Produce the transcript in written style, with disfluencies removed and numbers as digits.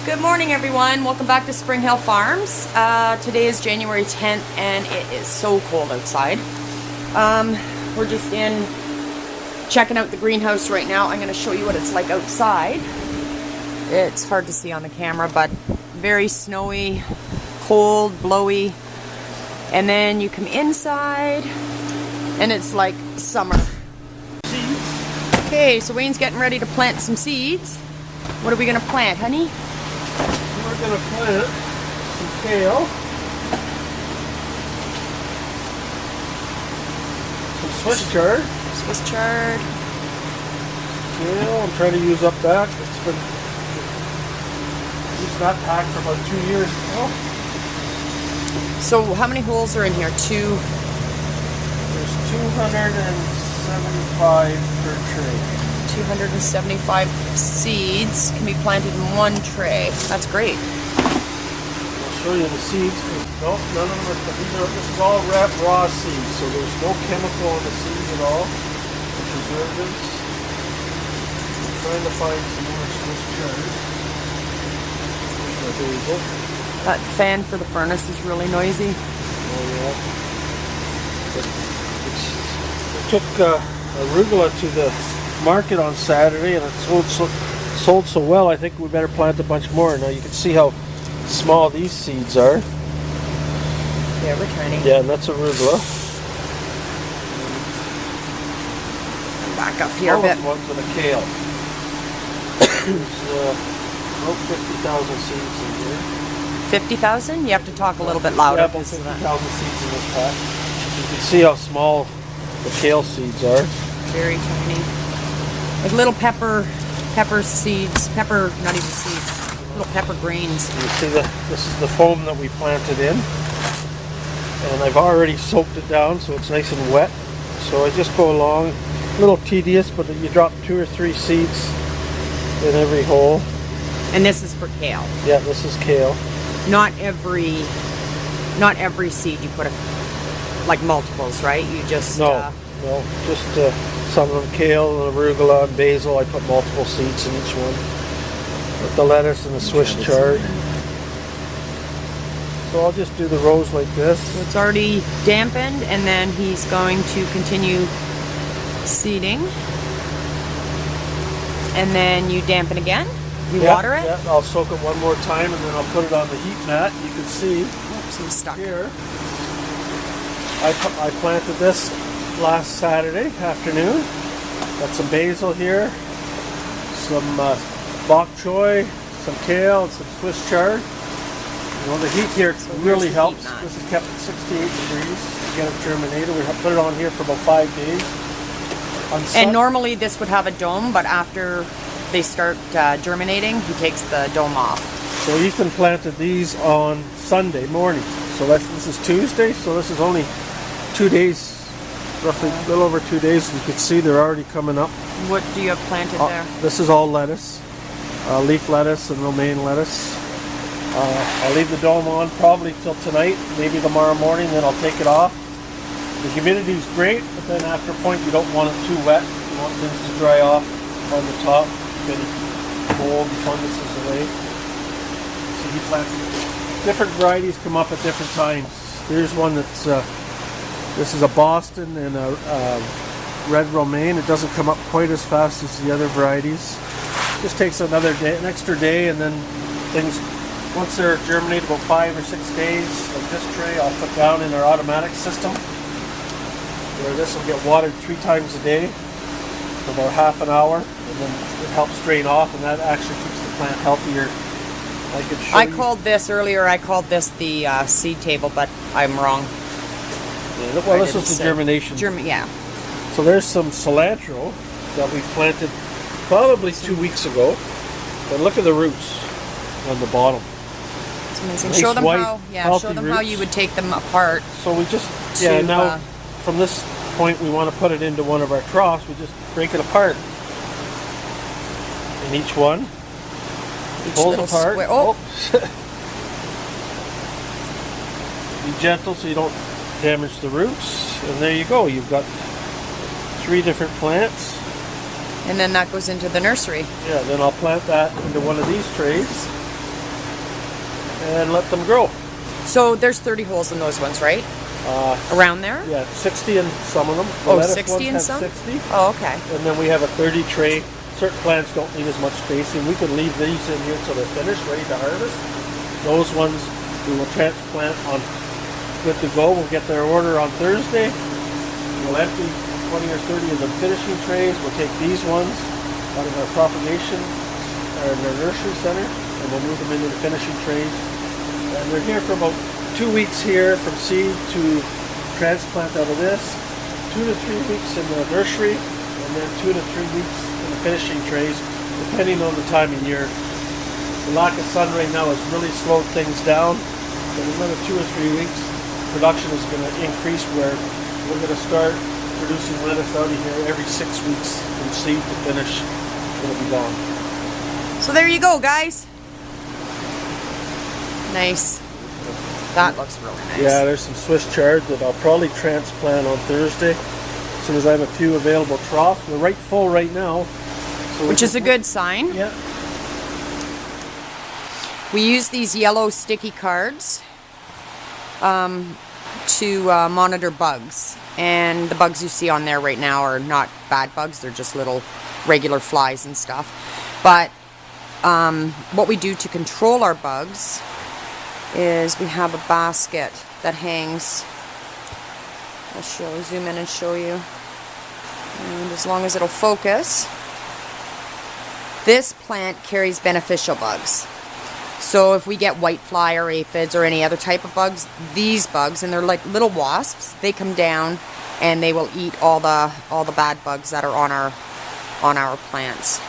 Good morning, everyone. Welcome back to Spring Hill Farms. Today is January 10th and it is so cold outside. We're just in checking out the greenhouse right now. I'm going to show you what it's like outside. It's hard to see on the camera, but very snowy, cold, blowy. And then you come inside and it's like summer. Okay, so Wayne's getting ready to plant some seeds. What are we going to plant, honey? We're going to plant some kale, some Swiss chard. Swiss chard. Kale, I'm trying to use up that. It's been used that pack for about 2 years now. So how many holes are in here? Two? There's 275 per tray. 275 seeds can be planted in one tray. That's great. I'll show you the seeds. No, none of them are. This is all raw seeds, so there's no chemical in the seeds at all. The preservatives. I'm trying to find some more Swiss chard. There's my basil. That fan for the furnace is really noisy. Oh yeah. I took arugula to the market on Saturday and it sold so well. I think we better plant a bunch more. Now you can see how small these seeds are. Yeah, we're tiny. Yeah, and that's arugula. Back up here a bit. Ones with a kale. There's about 50,000 seeds in here. 50,000? You have to talk a little bit louder. Yeah, about 50,000 seeds in this pack. You can see how small the kale seeds are. Very tiny. Like little pepper seeds, not even seeds, little pepper grains. You see this is the foam that we planted in. And I've already soaked it down so it's nice and wet. So I just go along, a little tedious, but you drop 2 or 3 seeds in every hole. And this is for kale. Yeah, this is kale. Not every seed you put like multiples, right? You just no, just some of them kale and arugula and basil. I put multiple seeds in each one. With the lettuce and the Swiss chard. So I'll just do the rows like this. So it's already dampened, and then he's going to continue seeding. And then you dampen again. You water it? Yeah, I'll soak it one more time and then I'll put it on the heat mat. You can see some stuck here. I planted this last Saturday afternoon. Got some basil here, some bok choy, some kale, and some Swiss chard. You know, the heat here really helps. This is kept at 68 degrees to get it germinated. We put it on here for about 5 days. And normally this would have a dome, but after they start germinating, he takes the dome off. So Ethan planted these on Sunday morning. So this is Tuesday, so this is only 2 days, roughly a little over 2 days. You can see they're already coming up. What do you have planted there? This is all lettuce, leaf lettuce and romaine lettuce. I'll leave the dome on probably till tonight, maybe tomorrow morning, then I'll take it off. The humidity is great, but then after a point you don't want it too wet. You want things to dry off on the top, get mold and funguses away. So he planted different varieties come up at different times. Here's one that's this is a Boston and a red romaine. It doesn't come up quite as fast as the other varieties. Just takes another day, an extra day, and then things, once they're germinated about 5 or 6 days, like this tray I'll put down in our automatic system, where this will get watered 3 times a day for about half an hour, and then it helps drain off, and that actually keeps the plant healthier. I called this earlier, I called this the seed table, but I'm wrong. Yeah, well, this is the germination. Yeah. So there's some cilantro that we planted probably 2 weeks ago. But look at the roots on the bottom. It's amazing. Nice show them white, show them how you would take them apart. So we just now from this point we want to put it into one of our troughs. We just break it apart. In each one. Pull it apart. Be gentle so you don't damage the roots. And there you go. You've got 3 different plants. And then that goes into the nursery. Yeah, then I'll plant that into one of these trays. and let them grow. So there's 30 holes in those ones, right? Around there? Yeah, 60 in some of them. The Oh, lettuce 60 in ones some? have 60. Oh, okay. And then we have a 30 tray. Certain plants don't need as much spacing. We could leave these in here until they're finished, ready to harvest. Those ones we will transplant on good to go. We'll get their order on Thursday. We'll empty 20 or 30 of the finishing trays. We'll take these ones out of our propagation or in our nursery center, and we'll move them into the finishing trays. And they're here for about 2 weeks here from seed to transplant out of this, 2 to 3 weeks in the nursery, and then 2 to 3 weeks in the finishing trays, depending on the time of year. The lack of sun right now has really slowed things down. In another 2 or 3 weeks, production is going to increase where we're going to start producing lettuce out of here every 6 weeks from seed to finish. It'll be gone. So there you go, guys. Nice. That looks really nice. Yeah, there's some Swiss chard that I'll probably transplant on Thursday as soon as I have a few available troughs. We're right full right now. So which is a good sign. Yeah. We use these yellow sticky cards to monitor bugs. And the bugs you see on there right now are not bad bugs. They're just little regular flies and stuff. But what we do to control our bugs is we have a basket that hangs. I'll zoom in and show you. And as long as it'll focus, this plant carries beneficial bugs. So if we get whitefly or aphids or any other type of bugs, these bugs, and they're like little wasps, they come down and they will eat all the bad bugs that are on our plants.